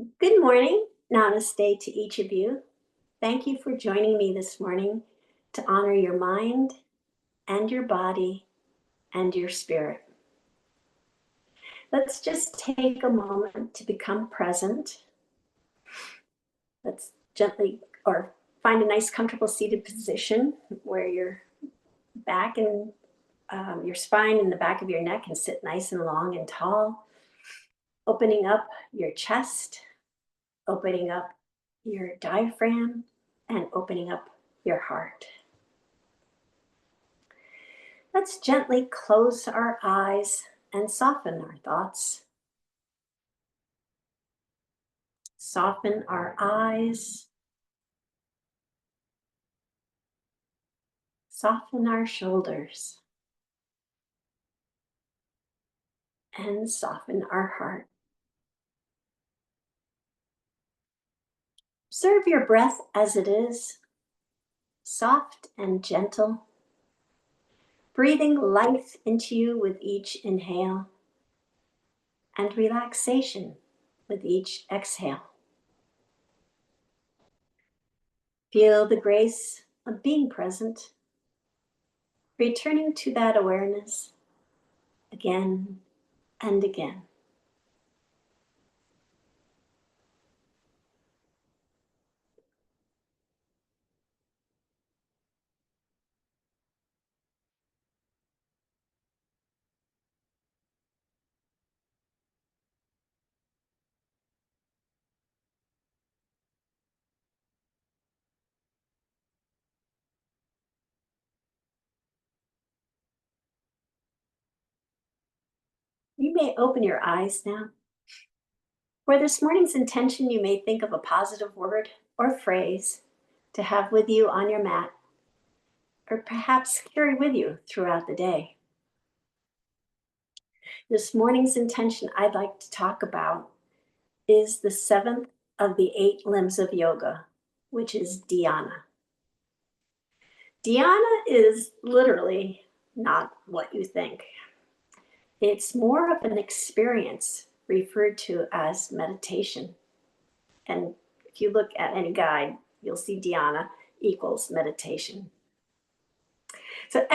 Good morning. Namaste to each of you. Thank you for joining me this morning to honor your mind and your body and your spirit. Let's just take a moment to become present. Let's gently or find a nice, comfortable seated position where your back and your spine and the back of your neck can sit nice and long and tall, opening up your chest, opening up your diaphragm, and opening up your heart. Let's gently close our eyes and soften our thoughts. Soften our eyes, soften our shoulders, and soften our heart. Observe your breath as it is, soft and gentle, breathing life into you with each inhale and relaxation with each exhale. Feel the grace of being present, returning to that awareness again and again. You may open your eyes now. For this morning's intention, you may think of a positive word or phrase to have with you on your mat, or perhaps carry with you throughout the day. This morning's intention I'd like to talk about is the seventh of the 8 limbs of yoga, which is Dhyana. Dhyana is literally not what you think. It's more of an experience referred to as meditation. And if you look at any guide, you'll see Dhyana equals meditation. So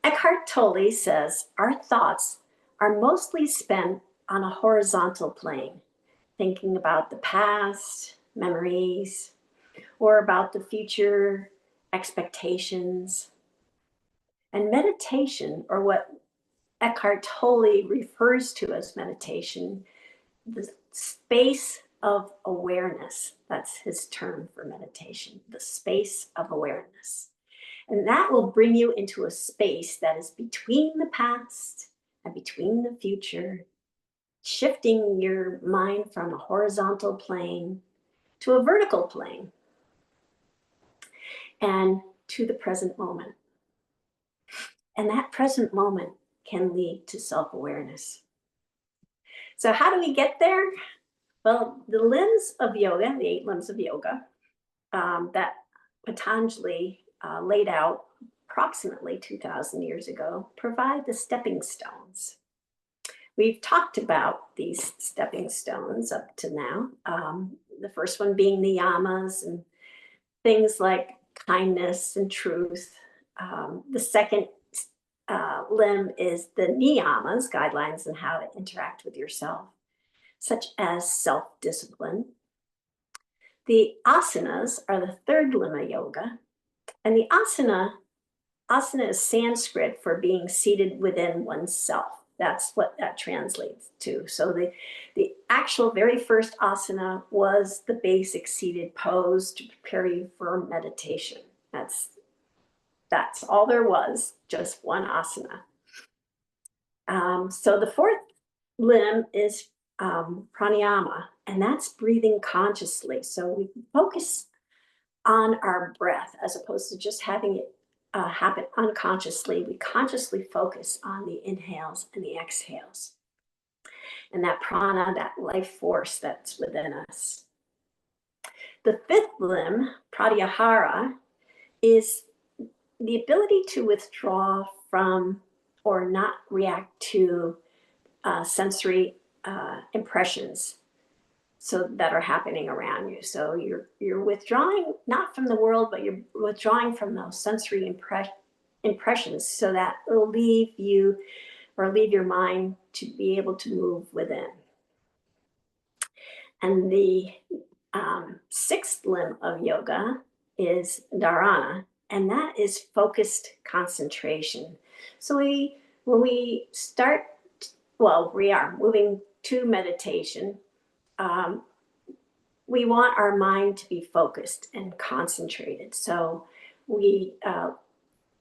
Eckhart Tolle says our thoughts are mostly spent on a horizontal plane, thinking about the past, memories, or about the future, expectations. And meditation, or what Eckhart Tolle refers to as meditation, the space of awareness. That's his term for meditation, the space of awareness. And that will bring you into a space that is between the past and between the future, shifting your mind from a horizontal plane to a vertical plane and to the present moment. And that present moment can lead to self-awareness. So how do we get there? Well, the limbs of yoga, the 8 limbs of yoga, that Patanjali laid out approximately 2,000 years ago, provide the stepping stones. We've talked about these stepping stones up to now. The first one being the yamas and things like kindness and truth. The second limb is the niyamas, guidelines on how to interact with yourself, such as self-discipline. The asanas are the third limb of yoga. And the asana is Sanskrit for being seated within oneself. That's what that translates to. So the actual very first asana was the basic seated pose to prepare you for meditation. That's all there was, just one asana. So the fourth limb is pranayama, and that's breathing consciously. So we focus on our breath as opposed to just having it happen unconsciously. We consciously focus on the inhales and the exhales, and that prana, that life force that's within us. The fifth limb, pratyahara, is the ability to withdraw from or not react to sensory impressions. so that are happening around you. So you're withdrawing not from the world, but you're withdrawing from those sensory impressions, so that will leave you or leave your mind to be able to move within. And the sixth limb of yoga is Dharana, and that is focused concentration. So when we start, well, we are moving to meditation. Um, we want our mind to be focused and concentrated. So we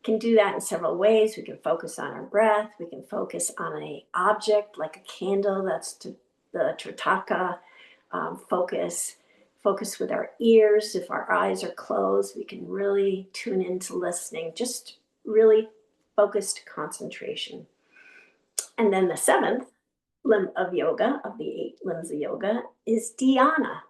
can do that in several ways. We can focus on our breath. We can focus on an object like a candle. That's the Tritaka. Focus with our ears. If our eyes are closed, we can really tune into listening. Just really focused concentration. And then the seventh limb of yoga, of the 8 limbs of yoga, is Dhyana,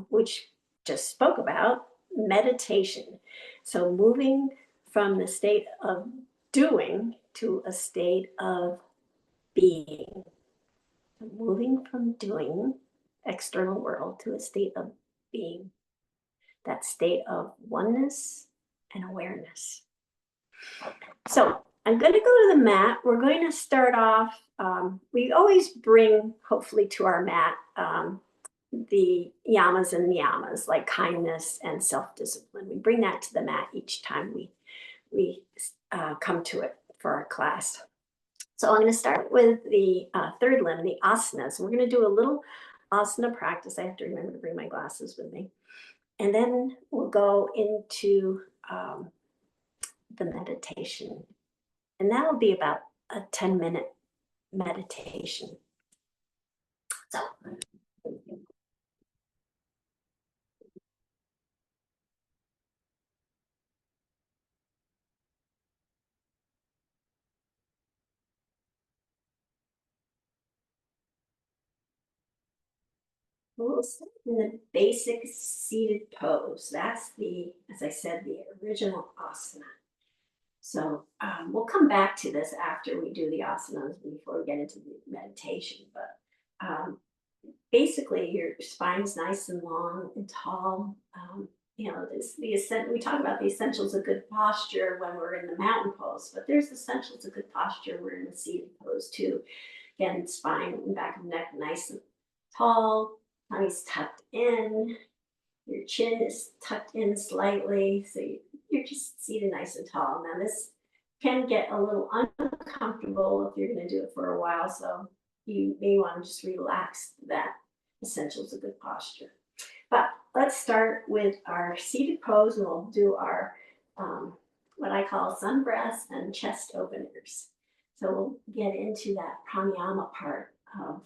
which just spoke about meditation. So moving from the state of doing to a state of being. So moving from doing, external world, to a state of being. That state of oneness and awareness. So I'm going to go to the mat. We're going to start off. We always bring, hopefully, to our mat the yamas and niyamas, like kindness and self-discipline. We bring that to the mat each time we come to it for our class. So I'm going to start with the third limb, the asanas. We're going to do a little asana practice. I have to remember to bring my glasses with me. And then we'll go into the meditation. And that'll be about a 10-minute meditation. So we'll start in the basic seated pose. That's the, as I said, the original asana. So we'll come back to this after we do the asanas before we get into the meditation. But basically, your spine's nice and long and tall. You know, we talk about the essentials of good posture when we're in the mountain pose, but there's essentials of good posture. We're in the seated pose too. Again, spine and back of the neck nice and tall, tummy's tucked in, your chin is tucked in slightly, so you're just seated nice and tall. Now this can get a little uncomfortable if you're going to do it for a while, so you may want to just relax that essentials of good posture. But let's start with our seated pose, and we'll do our what I call sun breaths and chest openers. So we'll get into that pranayama part of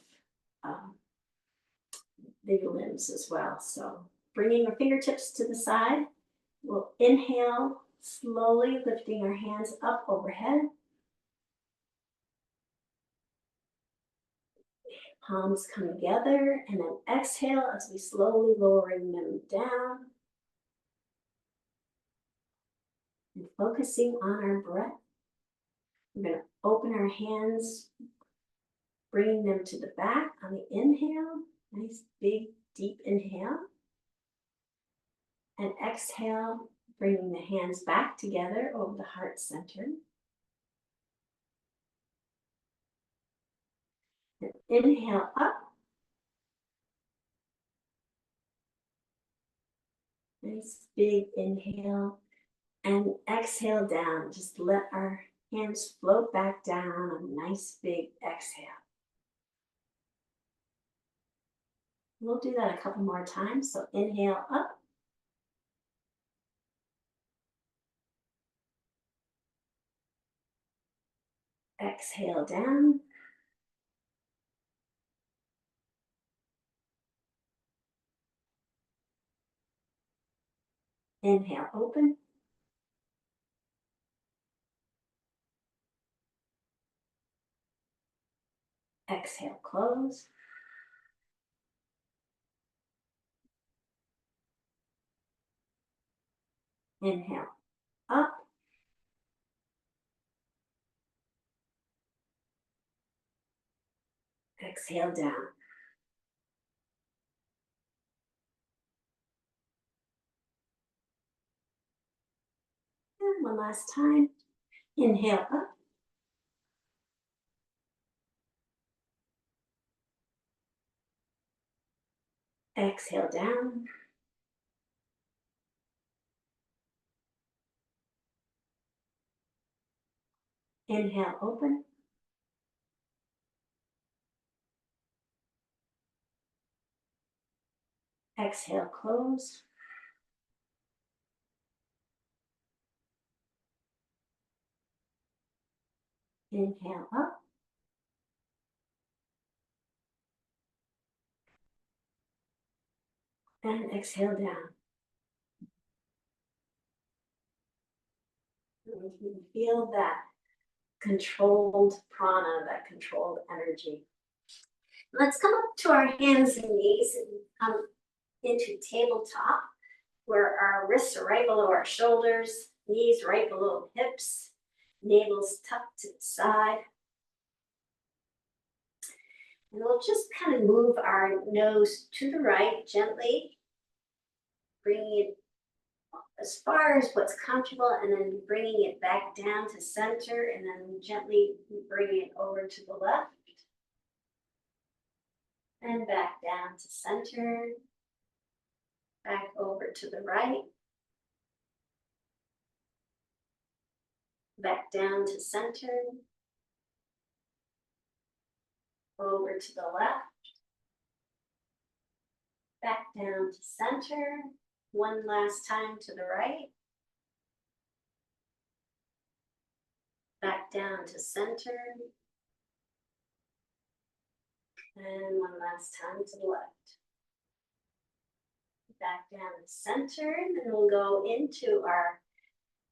the limbs as well. So bringing our fingertips to the side, we'll inhale, slowly lifting our hands up overhead. Palms come together, and then exhale as we slowly lowering them down. And focusing on our breath. We're going to open our hands, bringing them to the back on the inhale. Nice, big, deep inhale. And exhale, bringing the hands back together over the heart center. And inhale up. Nice, big inhale. And exhale down. Just let our hands float back down. A nice, big exhale. We'll do that a couple more times. So inhale up. Exhale down. Inhale, open. Exhale, close. Inhale, up. Exhale, down. One last time. Inhale up. Exhale down. Inhale, open. Exhale, close. Inhale up. And exhale down. And you can feel that controlled prana, that controlled energy. Let's come up to our hands and knees and come into tabletop, where our wrists are right below our shoulders, knees right below hips, navel's tucked to the side. And we'll just kind of move our nose to the right gently, bringing it as far as what's comfortable, and then bringing it back down to center, and then gently bringing it over to the left. And back down to center, back over to the right, back down to center, over to the left, back down to center, one last time to the right, back down to center, and one last time to the left. Back down to center, and then we'll go into our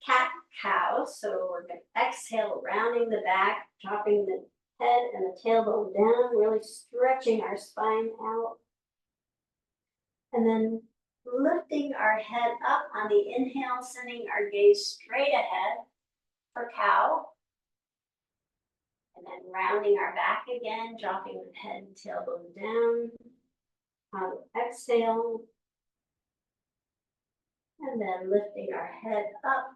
cat-cow. So we're going to exhale, rounding the back, dropping the head and the tailbone down, really stretching our spine out. And then lifting our head up on the inhale, sending our gaze straight ahead for cow. And then rounding our back again, dropping the head and tailbone down. On the exhale. And then lifting our head up.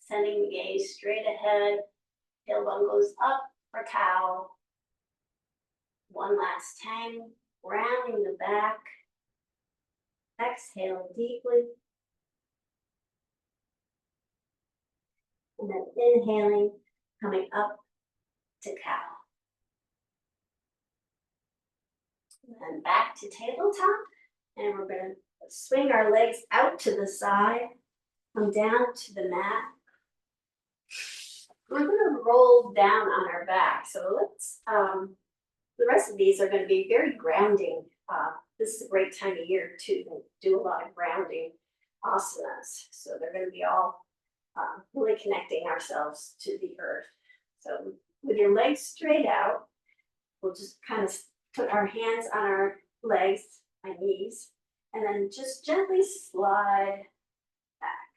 Sending the gaze straight ahead. Tailbone goes up for cow. One last time, rounding the back. Exhale deeply. And then inhaling, coming up to cow. And then back to tabletop. And we're going to swing our legs out to the side, come down to the mat. We're going to roll down on our back. So let's, the rest of these are going to be very grounding. This is a great time of year to do a lot of grounding asanas. So they're going to be all really connecting ourselves to the earth. So with your legs straight out, we'll just kind of put our hands on our legs, my knees, and then just gently slide back.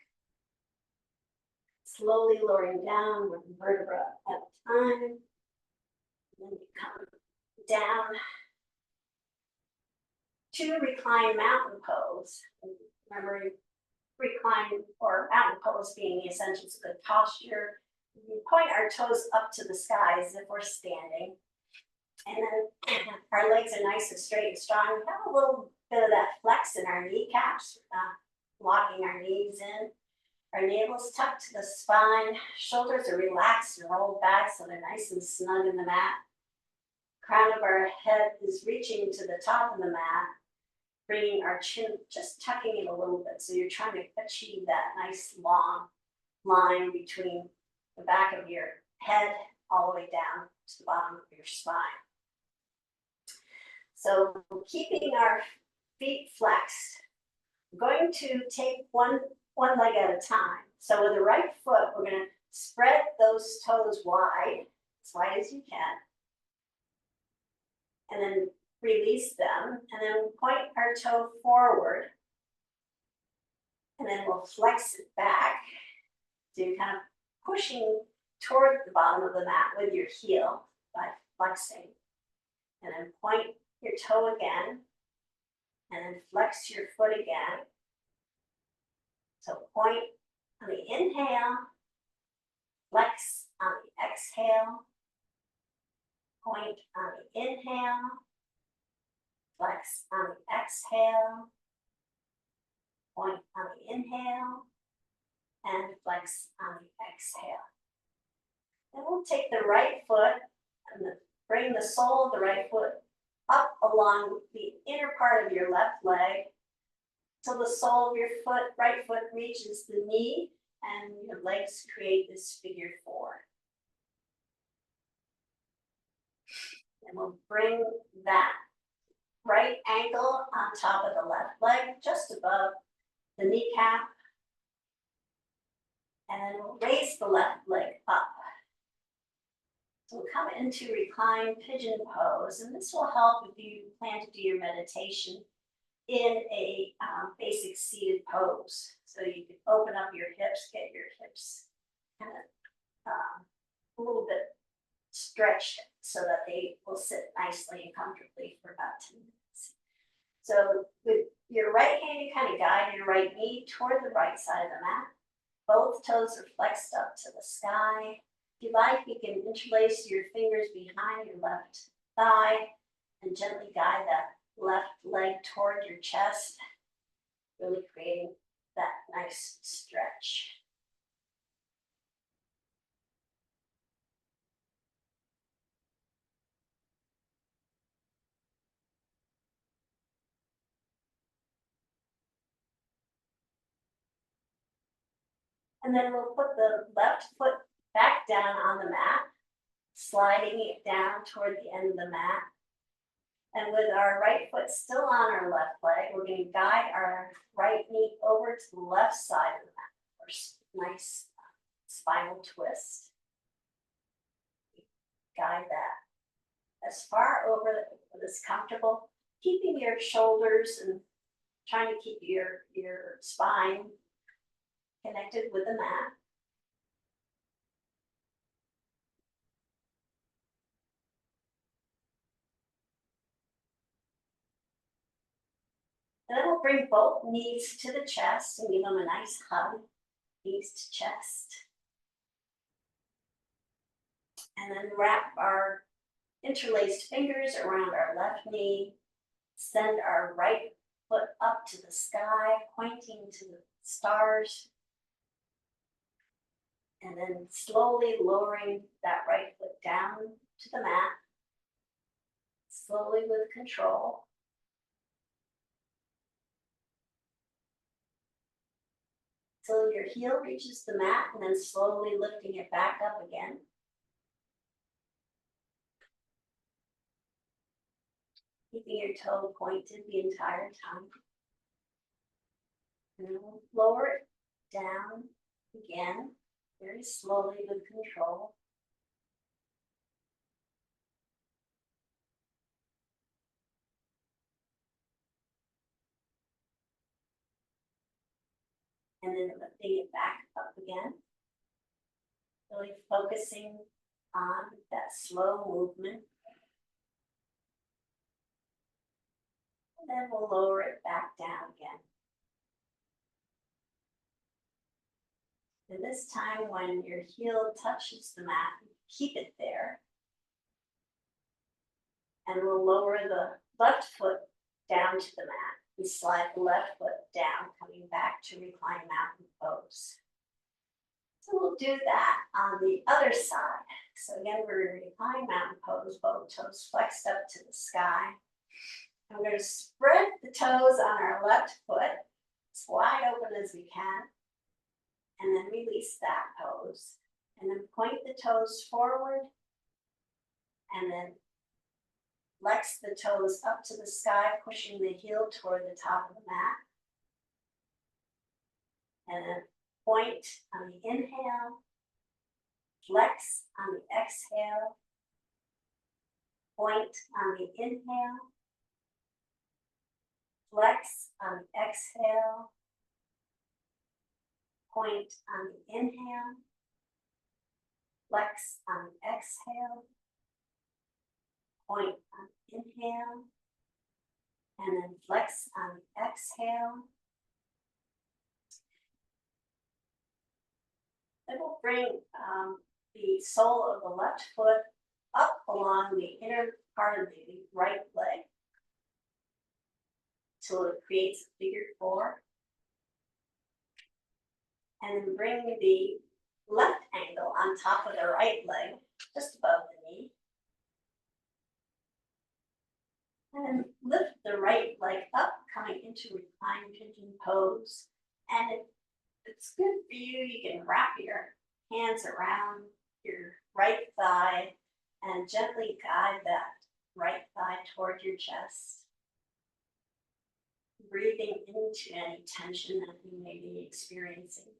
Slowly lowering down one vertebra at a time. And then you come down to recline mountain pose. Remember, recline or mountain pose being the essentials of good posture. We point our toes up to the sky as if we're standing. And then our legs are nice and straight and strong. We have a little bit of that flex in our kneecaps, locking our knees in. Our navel's tucked to the spine. Shoulders are relaxed and rolled back so they're nice and snug in the mat. Crown of our head is reaching to the top of the mat, bringing our chin, just tucking it a little bit. So you're trying to achieve that nice long line between the back of your head all the way down to the bottom of your spine. So keeping our feet flexed, we're going to take one leg at a time. So with the right foot, we're going to spread those toes wide, as wide as you can. And then release them, and then point our toe forward. And then we'll flex it back. So you're kind of pushing toward the bottom of the mat with your heel by flexing. And then point your toe again. And then flex your foot again. So point on the inhale, flex on the exhale, point on the inhale, flex on the exhale, point on the inhale, and flex on the exhale. Then we'll take the right foot and bring the sole of the right foot up along the inner part of your left leg till the sole of your right foot reaches the knee and your legs create this figure 4. And we'll bring that right ankle on top of the left leg, just above the kneecap. And then we'll raise the left leg up. So we'll come into reclined pigeon pose, and this will help if you plan to do your meditation in a basic seated pose. So you can open up your hips, get your hips kind of a little bit stretched so that they will sit nicely and comfortably for about 10 minutes. So with your right hand, you kind of guide your right knee toward the right side of the mat. Both toes are flexed up to the sky. If you like, you can interlace your fingers behind your left thigh and gently guide that left leg toward your chest, really creating that nice stretch. And then we'll put the left foot back down on the mat, sliding it down toward the end of the mat. And with our right foot still on our left leg, we're going to guide our right knee over to the left side of the mat for a nice spinal twist. Guide that as far over as comfortable, keeping your shoulders and trying to keep your spine connected with the mat. And then we'll bring both knees to the chest and give them a nice hug, knees to chest. And then wrap our interlaced fingers around our left knee, send our right foot up to the sky, pointing to the stars, and then slowly lowering that right foot down to the mat, slowly with control. Till your heel reaches the mat, and then slowly lifting it back up again. Keeping your toe pointed the entire time. And then we'll lower it down again, very slowly with control. And then lifting it back up again. Really focusing on that slow movement. And then we'll lower it back down again. And this time when your heel touches the mat, keep it there. And we'll lower the left foot down to the mat and slide the left foot down, coming back to reclined mountain pose. So we'll do that on the other side. So again, we're in reclined mountain pose, both toes flexed up to the sky. And we're going to spread the toes on our left foot as wide open as we can. And then release that pose. And then point the toes forward. And then flex the toes up to the sky, pushing the heel toward the top of the mat. And then point on the inhale. Flex on the exhale. Point on the inhale. Flex on the exhale. Point on the inhale. Flex on the exhale. Point on the inhale. And then flex on the exhale. Then we'll bring the sole of the left foot up along the inner part of the right leg till it creates a figure four. And then bring the left ankle on top of the right leg, just above the knee. And then lift the right leg up, coming into reclined pigeon pose. And if it's good for you, you can wrap your hands around your right thigh and gently guide that right thigh toward your chest. Breathing into any tension that you may be experiencing.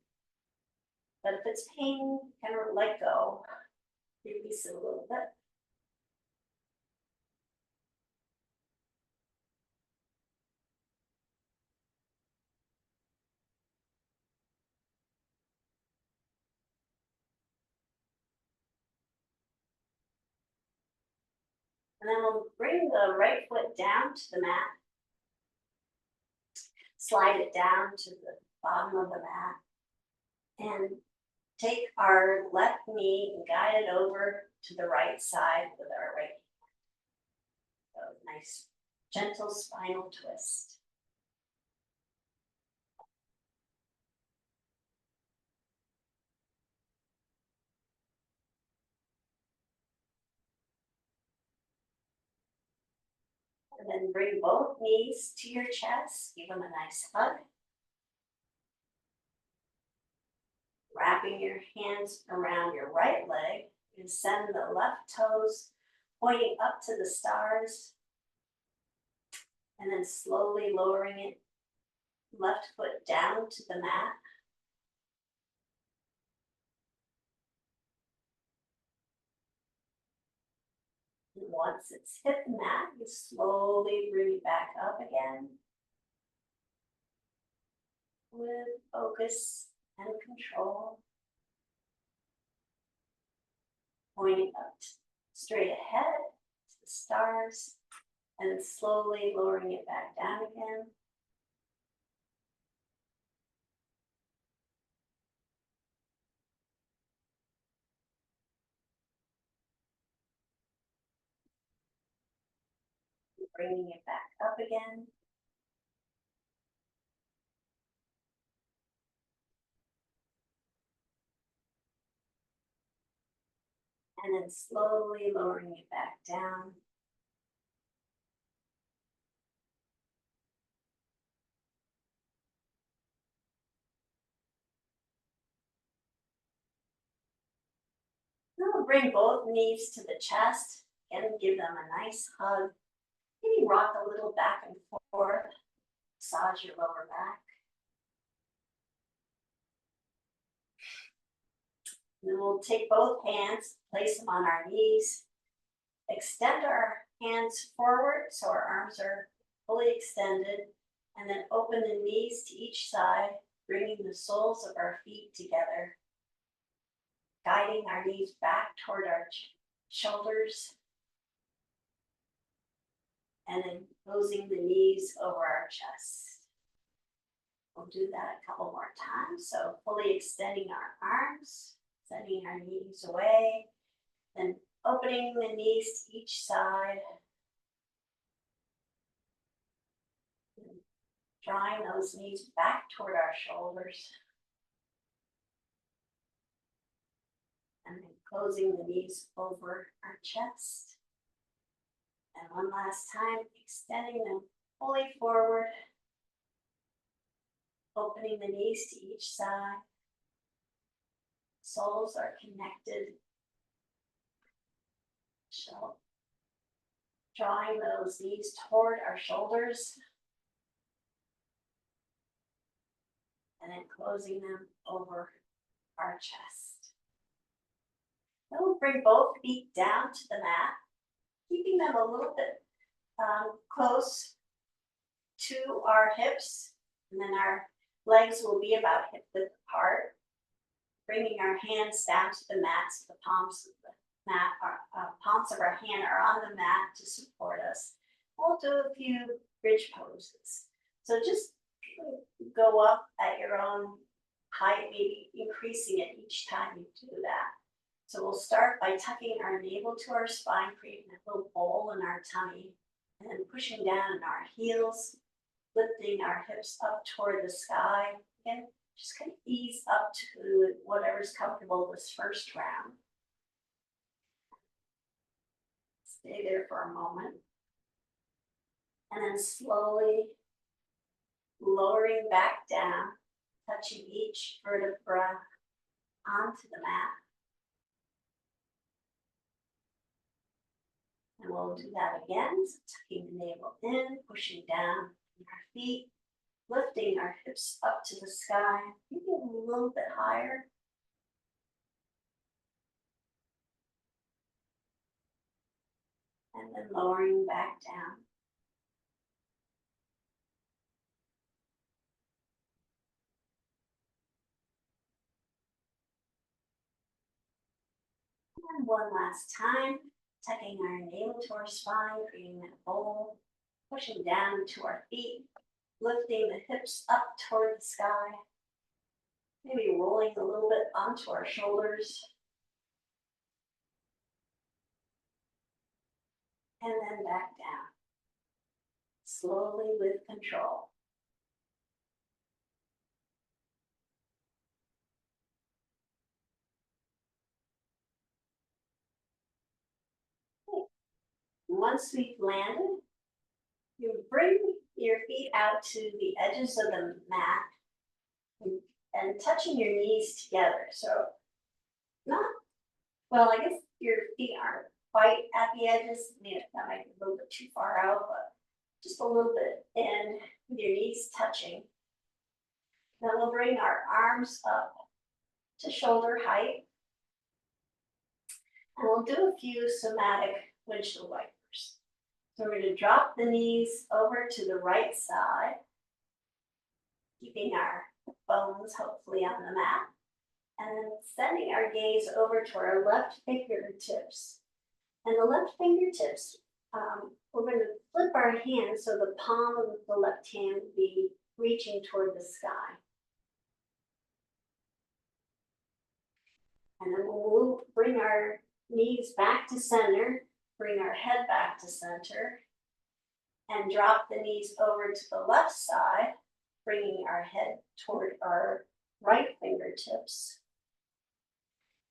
But if it's pain, kind of let go, release it a little bit. And then we'll bring the right foot down to the mat. Slide it down to the bottom of the mat. And take our left knee and guide it over to the right side with our right hand. So nice, gentle spinal twist. And then bring both knees to your chest. Give them a nice hug. Wrapping your hands around your right leg, you send the left toes pointing up to the stars, and then slowly lowering it, left foot down to the mat. And once it's hit the mat, you slowly bring it back up again with focus and control. Pointing up straight ahead to the stars, and then slowly lowering it back down again. Bringing it back up again. And then slowly lowering it back down. Now we'll bring both knees to the chest and give them a nice hug. Maybe rock a little back and forth, massage your lower back. And then we'll take both hands, place them on our knees, extend our hands forward so our arms are fully extended, and then open the knees to each side, bringing the soles of our feet together, guiding our knees back toward our shoulders, and then closing the knees over our chest. We'll do that a couple more times. So fully extending our arms, sending our knees away, then opening the knees to each side, drawing those knees back toward our shoulders, and then closing the knees over our chest. And one last time, extending them fully forward, opening the knees to each side. Soles are connected. So, drawing those knees toward our shoulders, and then closing them over our chest. Then we'll bring both feet down to the mat, keeping them a little bit close to our hips, and then our legs will be about hip width apart. Bringing our hands down to the mat, so the palms of the mat, palms of our hand are on the mat to support us. We'll do a few bridge poses. So just go up at your own height, maybe increasing it each time you do that. So we'll start by tucking our navel to our spine, creating a little bowl in our tummy, and then pushing down in our heels, lifting our hips up toward the sky, and just kind of ease up to whatever's comfortable this first round. Stay there for a moment. And then slowly lowering back down, touching each vertebra onto the mat. And we'll do that again, so tucking the navel in, pushing down our feet, lifting our hips up to the sky, maybe a little bit higher. And then lowering back down. And one last time, tucking our navel to our spine, creating that bowl, pushing down to our feet, lifting the hips up toward the sky, maybe rolling a little bit onto our shoulders, and then back down, slowly with control. Once we've landed, you bring your feet out to the edges of the mat and touching your knees together. So not, well, I guess your feet aren't quite at the edges. That might be a little bit too far out, but just a little bit in with your knees touching. Then we'll bring our arms up to shoulder height. And we'll do a few somatic windshield wipers. So we're going to drop the knees over to the right side, keeping our bones hopefully on the mat, and then sending our gaze over to our left fingertips. And the left fingertips, we're going to flip our hands so the palm of the left hand will be reaching toward the sky. And then we'll bring our knees back to center, bring our head back to center, and drop the knees over to the left side, bringing our head toward our right fingertips.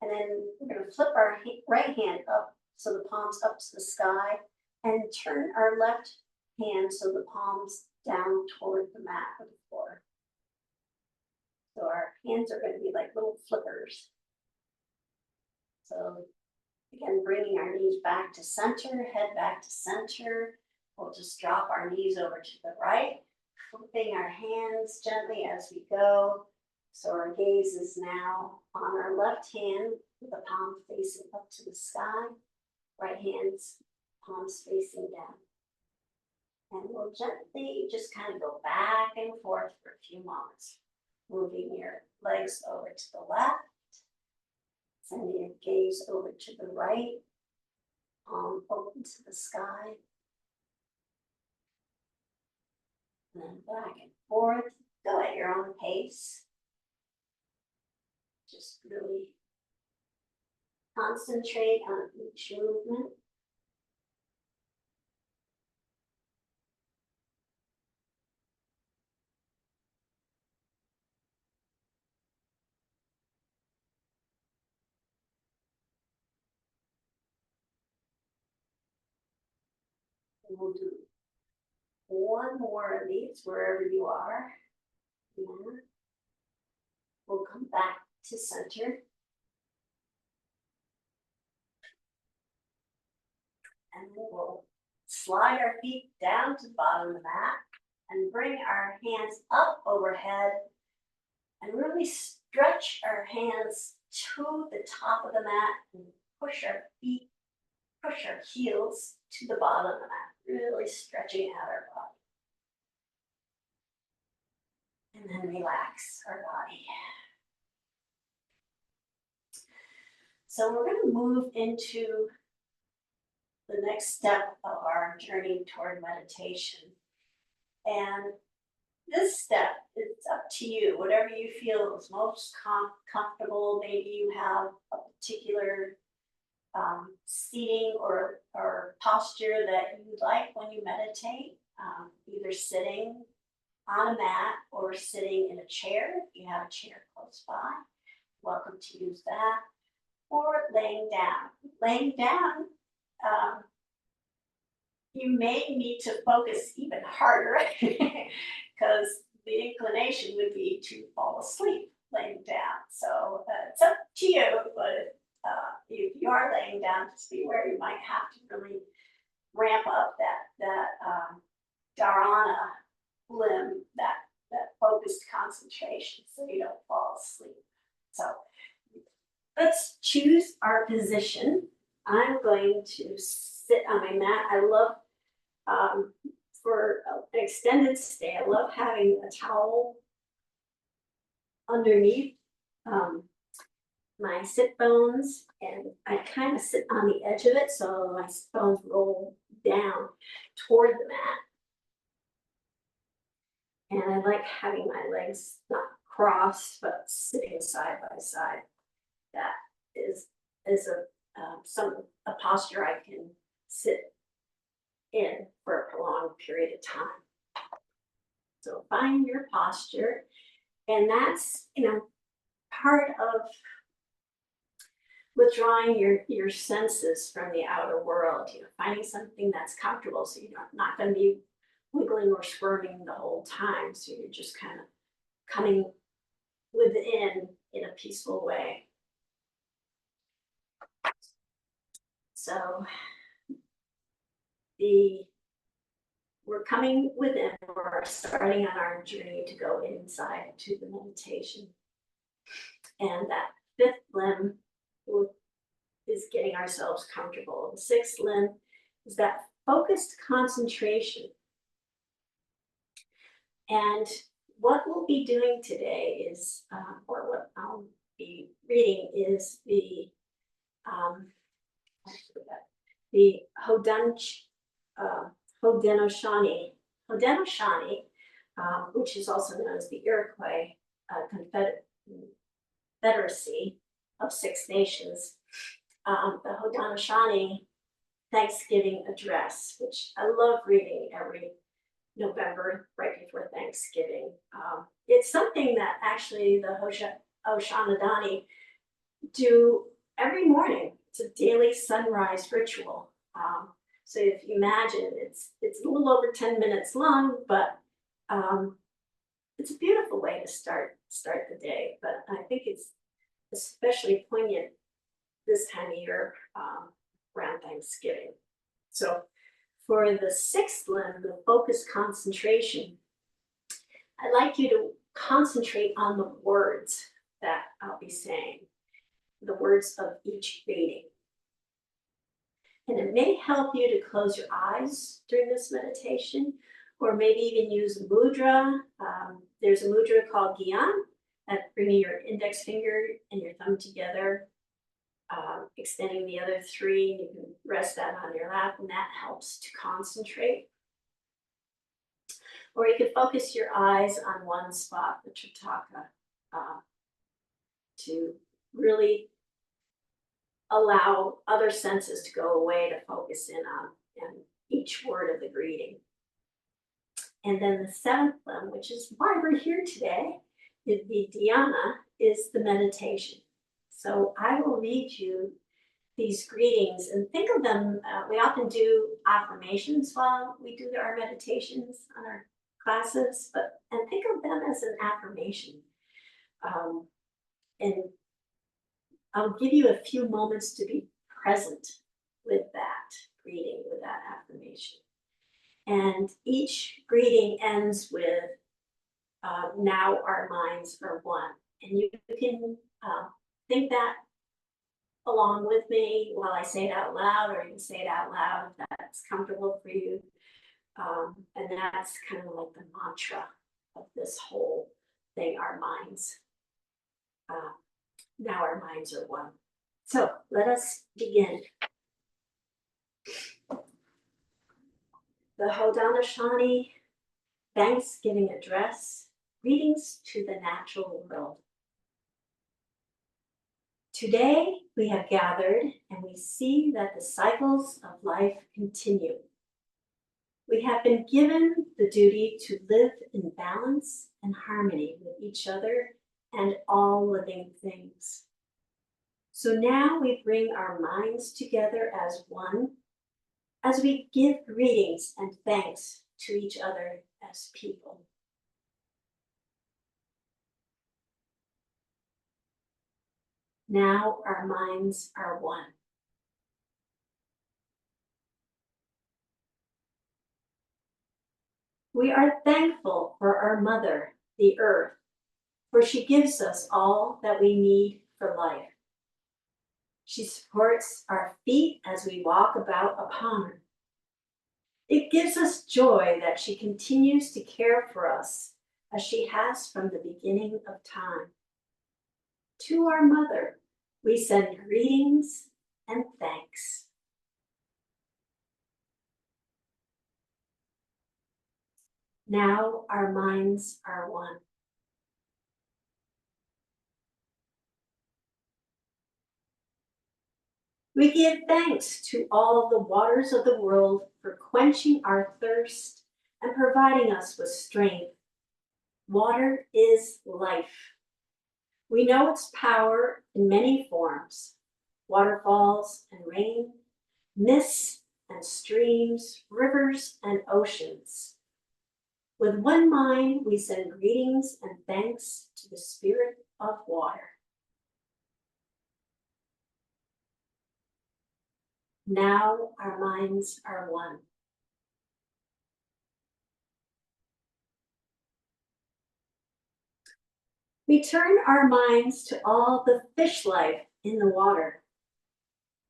And then we're going to flip our right hand up so the palms up to the sky, and turn our left hand so the palms down toward the mat or the floor. So our hands are going to be like little flippers. So again, bringing our knees back to center, head back to center. We'll just drop our knees over to the right, flipping our hands gently as we go. So our gaze is now on our left hand with the palm facing up to the sky, right hand's palms facing down. And we'll gently just kind of go back and forth for a few moments, moving your legs over to the left, sending your gaze over to the right, palm open to the sky. And then back and forth, go at your own pace. Just really concentrate on each movement. And we'll do one more of these wherever you are. Yeah. We'll come back to center. And then we'll slide our feet down to the bottom of the mat and bring our hands up overhead and really stretch our hands to the top of the mat and push our feet, push our heels to the bottom of the mat, really stretching out our body. And then relax our body. So we're going to move into the next step of our journey toward meditation. And this step, it's up to you, whatever you feel is most comfortable. Maybe you have a particular seating or posture that you like when you meditate, either sitting on a mat or sitting in a chair. If you have a chair close by, welcome to use that, or laying down. Laying down, you may need to focus even harder because the inclination would be to fall asleep laying down. So it's up to you, but if you are laying down, just be aware you might have to really ramp up that Dhyana limb, that focused concentration, so you don't fall asleep. So let's choose our position. I'm going to sit on my mat. I love, for an extended stay, I love having a towel underneath my sit bones, and I kind of sit on the edge of it so my sit bones roll down toward the mat. And I like having my legs not crossed but sitting side by side. That is a posture I can sit in for a prolonged period of time. So find your posture, and that's part of withdrawing your senses from the outer world. Finding something that's comfortable, so you're not going to be wiggling or squirming the whole time. So you're just kind of coming within in a peaceful way. So we're coming within, we're starting on our journey to go inside to the meditation. And that fifth limb is getting ourselves comfortable. The sixth limb is that focused concentration. And what we'll be doing today is, or what I'll be reading is the Haudenosaunee, which is also known as the Iroquois Confederacy of Six Nations, the Haudenosaunee Thanksgiving Address, which I love reading every November right before Thanksgiving. It's something that actually the Haudenosaunee do every morning. It's a daily sunrise ritual. So if you imagine, it's a little over 10 minutes long, but it's a beautiful way to start the day. But I think it's especially poignant this time of year around Thanksgiving. So for the sixth limb, the focused concentration, I'd like you to concentrate on the words that I'll be saying, the words of each reading. And it may help you to close your eyes during this meditation, or maybe even use a mudra. There's a mudra called Dhyana, that bringing your index finger and your thumb together, extending the other three, and you can rest that on your lap, and that helps to concentrate. Or you can focus your eyes on one spot, the Tritaka, to really allow other senses to go away to focus in on each word of the greeting. And then the seventh limb, which is why we're here today, the Dhyana, is the meditation. So I will read you these greetings and think of them. We often do affirmations while we do our meditations on our classes, and think of them as an affirmation. And I'll give you a few moments to be present with that greeting, with that affirmation. And each greeting ends with, now our minds are one. And you can think that along with me while I say it out loud, or you can say it out loud if that's comfortable for you. And that's kind of like the mantra of this whole thing, our minds. Now our minds are one. So let us begin. The Haudenosaunee Thanksgiving Address, Greetings to the Natural World. Today we have gathered and we see that the cycles of life continue. We have been given the duty to live in balance and harmony with each other and all living things. So now we bring our minds together as one, as we give greetings and thanks to each other as people. Now our minds are one. We are thankful for our mother, the earth, for she gives us all that we need for life. She supports our feet as we walk about upon her. It gives us joy that she continues to care for us as she has from the beginning of time. To our mother, we send greetings and thanks. Now our minds are one. We give thanks to all the waters of the world for quenching our thirst and providing us with strength. Water is life. We know its power in many forms: waterfalls and rain, mists and streams, rivers and oceans. With one mind, we send greetings and thanks to the Spirit of water. Now our minds are one. We turn our minds to all the fish life in the water.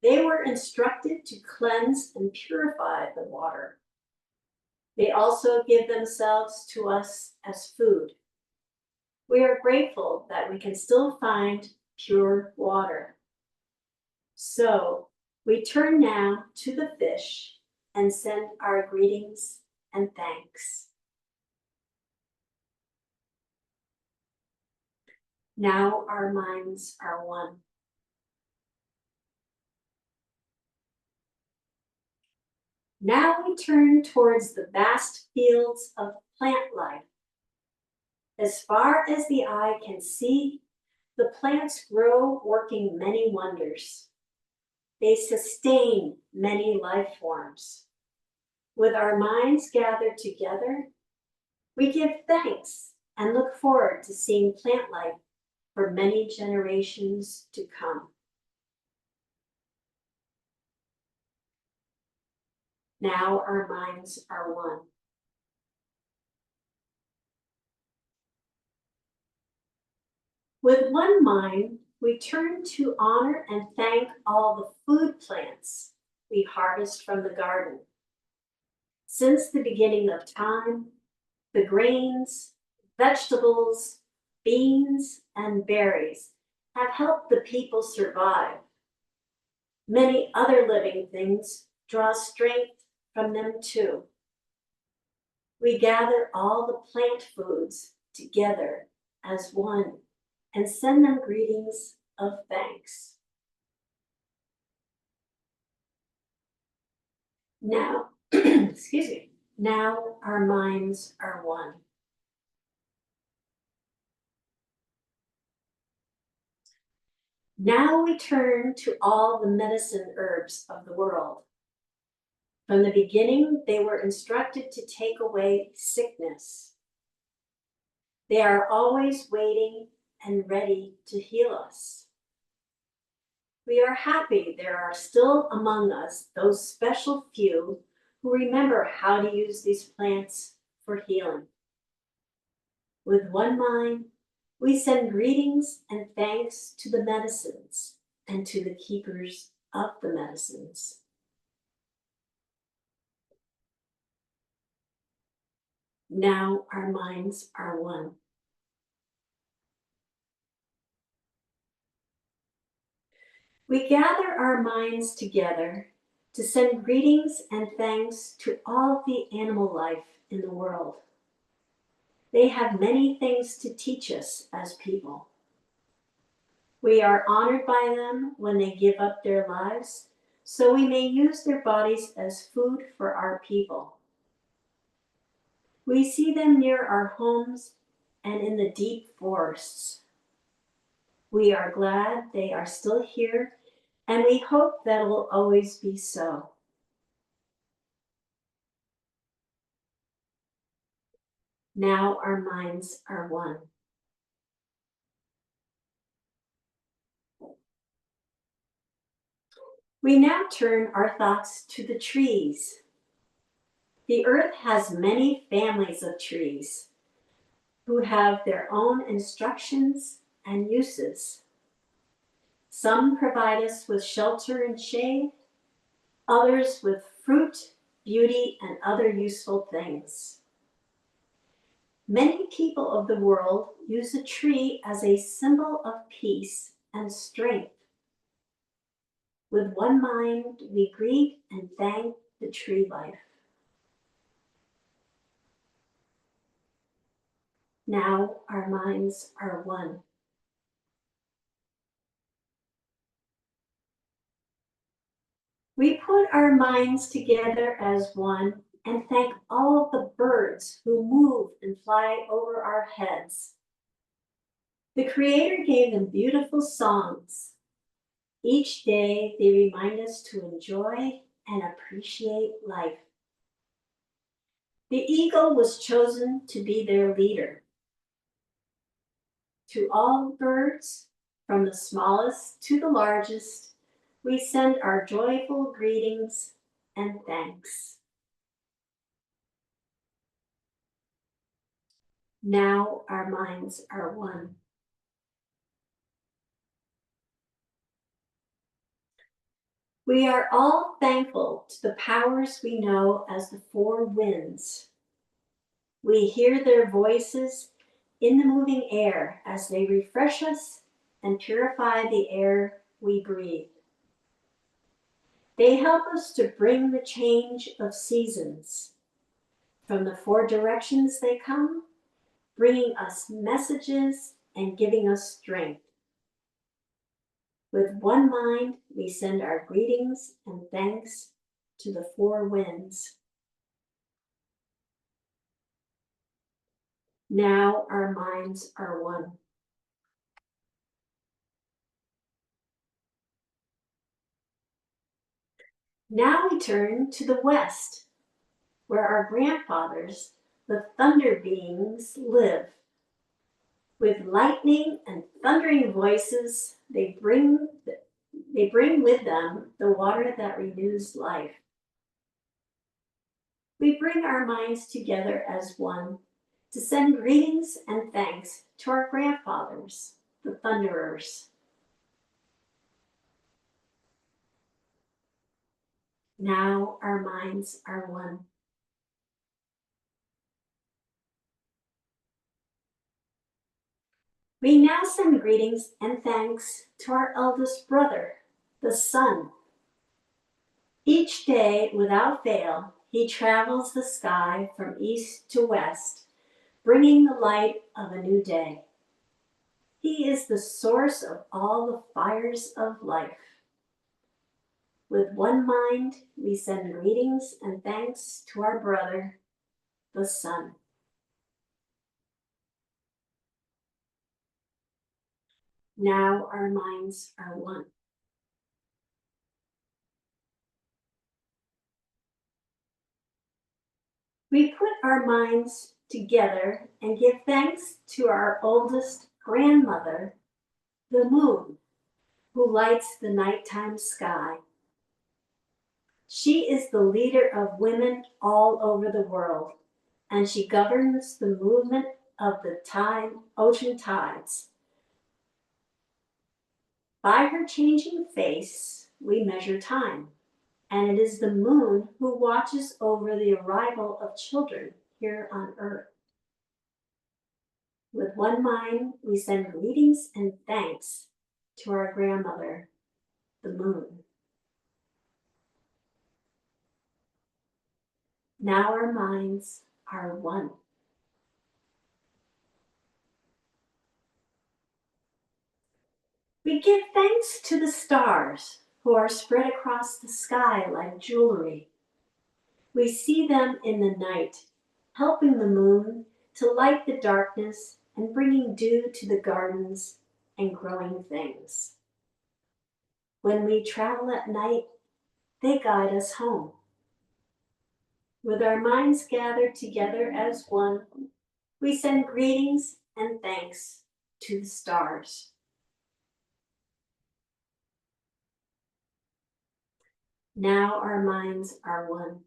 They were instructed to cleanse and purify the water. They also give themselves to us as food. We are grateful that we can still find pure water. So we turn now to the fish and send our greetings and thanks. Now our minds are one. Now we turn towards the vast fields of plant life. As far as the eye can see, the plants grow, working many wonders. They sustain many life forms. With our minds gathered together, we give thanks and look forward to seeing plant life for many generations to come. Now our minds are one. With one mind, we turn to honor and thank all the food plants we harvest from the garden. Since the beginning of time, the grains, vegetables, beans, and berries have helped the people survive. Many other living things draw strength from them too. We gather all the plant foods together as one and send them greetings of thanks. Now, excuse me, now our minds are one. Now we turn to all the medicine herbs of the world. From the beginning, they were instructed to take away sickness. They are always waiting and ready to heal us. We are happy there are still among us those special few who remember how to use these plants for healing. With one mind, we send greetings and thanks to the medicines and to the keepers of the medicines. Now our minds are one. We gather our minds together to send greetings and thanks to all the animal life in the world. They have many things to teach us as people. We are honored by them when they give up their lives, so we may use their bodies as food for our people. We see them near our homes and in the deep forests. We are glad they are still here, and we hope that will always be so. Now our minds are one. We now turn our thoughts to the trees. The earth has many families of trees who have their own instructions and uses. Some provide us with shelter and shade, others with fruit, beauty, and other useful things. Many people of the world use a tree as a symbol of peace and strength. With one mind, we greet and thank the tree life. Now our minds are one. We put our minds together as one and thank all of the birds who move and fly over our heads. The Creator gave them beautiful songs. Each day they remind us to enjoy and appreciate life. The eagle was chosen to be their leader. To all birds, from the smallest to the largest, we send our joyful greetings and thanks. Now our minds are one. We are all thankful to the powers we know as the four winds. We hear their voices in the moving air as they refresh us and purify the air we breathe. They help us to bring the change of seasons. From the four directions they come, bringing us messages and giving us strength. With one mind, we send our greetings and thanks to the four winds. Now our minds are one. Now we turn to the west, where our grandfathers, the thunder beings, live. With lightning and thundering voices, they bring with them the water that renews life. We bring our minds together as one to send greetings and thanks to our grandfathers, the thunderers. Now our minds are one. We now send greetings and thanks to our eldest brother, the sun. Each day, without fail, he travels the sky from east to west, bringing the light of a new day. He is the source of all the fires of life. With one mind, we send greetings and thanks to our brother, the sun. Now our minds are one. We put our minds together and give thanks to our oldest grandmother, the moon, who lights the nighttime sky. She is the leader of women all over the world, and she governs the movement of the ocean tides. By her changing face, we measure time, and it is the moon who watches over the arrival of children here on Earth. With one mind, we send greetings and thanks to our grandmother, the moon. Now our minds are one. We give thanks to the stars who are spread across the sky like jewelry. We see them in the night, helping the moon to light the darkness and bringing dew to the gardens and growing things. When we travel at night, they guide us home. With our minds gathered together as one, we send greetings and thanks to the stars. Now our minds are one.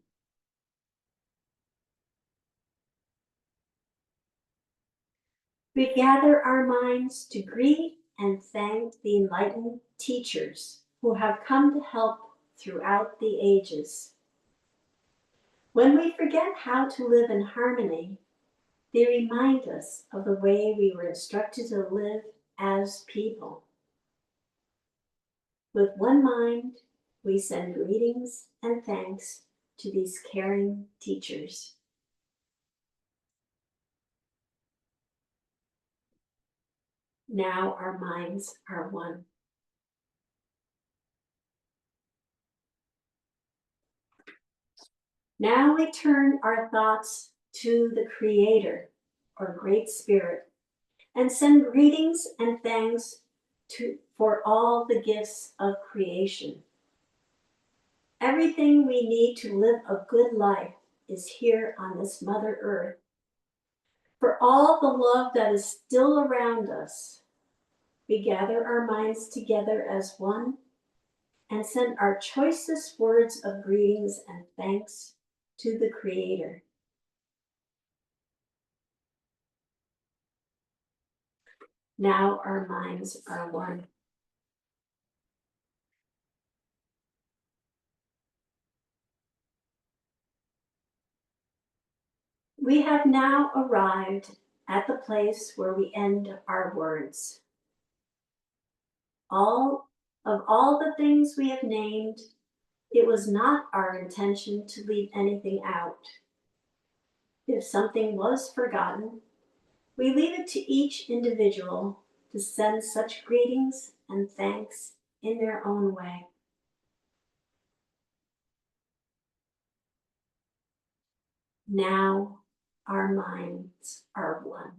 We gather our minds to greet and thank the enlightened teachers who have come to help throughout the ages. When we forget how to live in harmony, they remind us of the way we were instructed to live as people. With one mind, we send greetings and thanks to these caring teachers. Now our minds are one. Now we turn our thoughts to the Creator, or Great Spirit, and send greetings and thanks for all the gifts of creation. Everything we need to live a good life is here on this Mother Earth. For all the love that is still around us, we gather our minds together as one and send our choicest words of greetings and thanks to the Creator. Now our minds are one. We have now arrived at the place where we end our words. All the things we have named, it was not our intention to leave anything out. If something was forgotten, we leave it to each individual to send such greetings and thanks in their own way. Now our minds are one.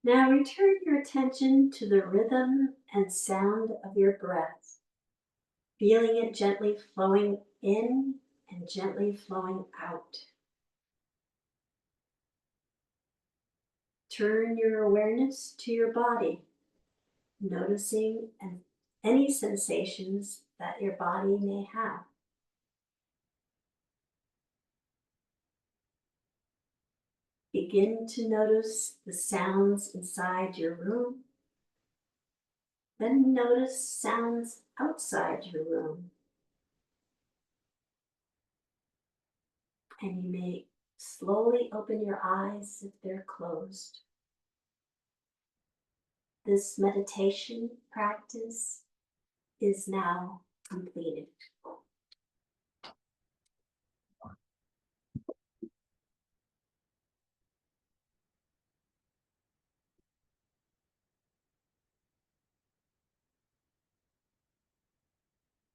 Now return your attention to the rhythm and sound of your breath, feeling it gently flowing in and gently flowing out. Turn your awareness to your body, noticing any sensations that your body may have. Begin to notice the sounds inside your room. Then notice sounds outside your room. And you may slowly open your eyes if they're closed. This meditation practice is now completed.